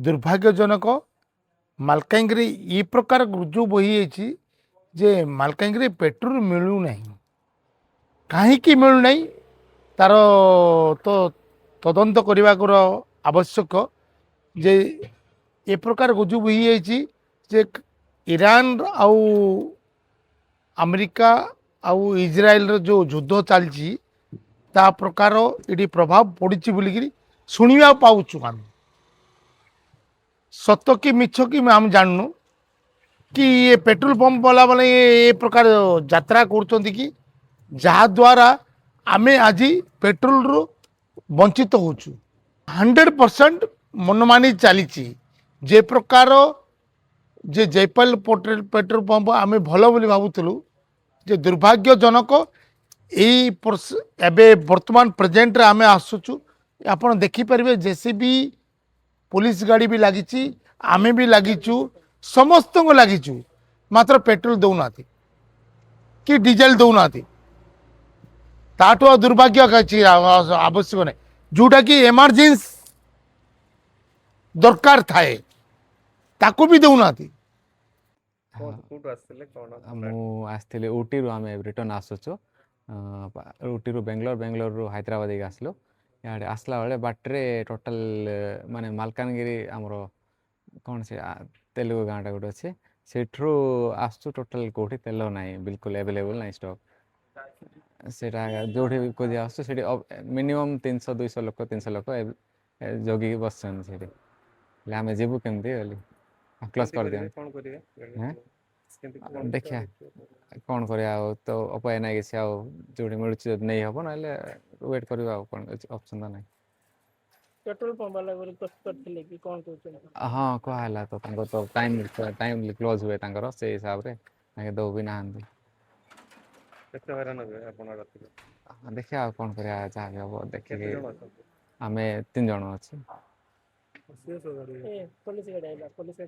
दुर्भाग्यजनक मालकानगिरी ये प्रकार गुजु बही जे मालकानगिरी पेट्रोल मिलूना कहीं मिलूना तार तो तदंत करने आवश्यक जे ए प्रकार गुजु बही जे ईरान आउ अमेरिका आउ इज्राएल जो युद्ध चलती ता प्रकार ये प्रभाव पड़ी बोलिकी शुणा पाऊँ आम सत कि मिछ कि आम जानू कि ये पेट्रोल पंप वाला मैंने ये प्रकार यात्रा कर कि जहाद्वारा आमे आज पेट्रोल रु वंचित होचु 100% मनमानी चली जे प्रकार जे जयपाल पेट्रोल पंप आम भल बोली भावुलु जे दुर्भाग्यजनक एबे वर्तमान प्रेजेंट रे आमे आसुचु आपण देखिपारे जेसीबी पुलिस गाड़ी भी लगी आमे भी लगिचु समस्त को लगिचु मात्र पेट्रोल दौना कि डीजेल दौना ताठू दुर्भाग्य आवश्यक नहीं जोटा कि एमरजेंस दरकार थाए ताको भी दौना आसली ऊटी रू आम रिटर्न आसुचु ऊटी रू बेंगलोर बेंगलोर रू हैदराबाद आसलु इे आसला बेले बाटे टोटाल माने मालकानगिरी आमर कौन से तेलुगु गाँटा गोटे अच्छे सेठू आसु टोटाल कौटी तेल ना बिल्कुल एवेलेबल ना स्टॉक सेटा जो खोजी आसु मिनिमम 300-200 लोक 300 लोक जगिकी बस आम जीवु केमती क्लोज कर दिया देखिया कौन करिया तो उपाय ना कि जो मिलूँ नहीं हम ना वेट करवा ऑप्शन तो ना पेट्रोल पंप वाला रिक्वेस्ट करथिले कि कोन कहउछन हाँ कहला तो टाइम क्लोज हुए से हिसाब रे दो भी ना देखिए कौन करिया जहाँ भी हम देखिए आम 3 जन अच्छे पुलिस गाड़ी पुलिस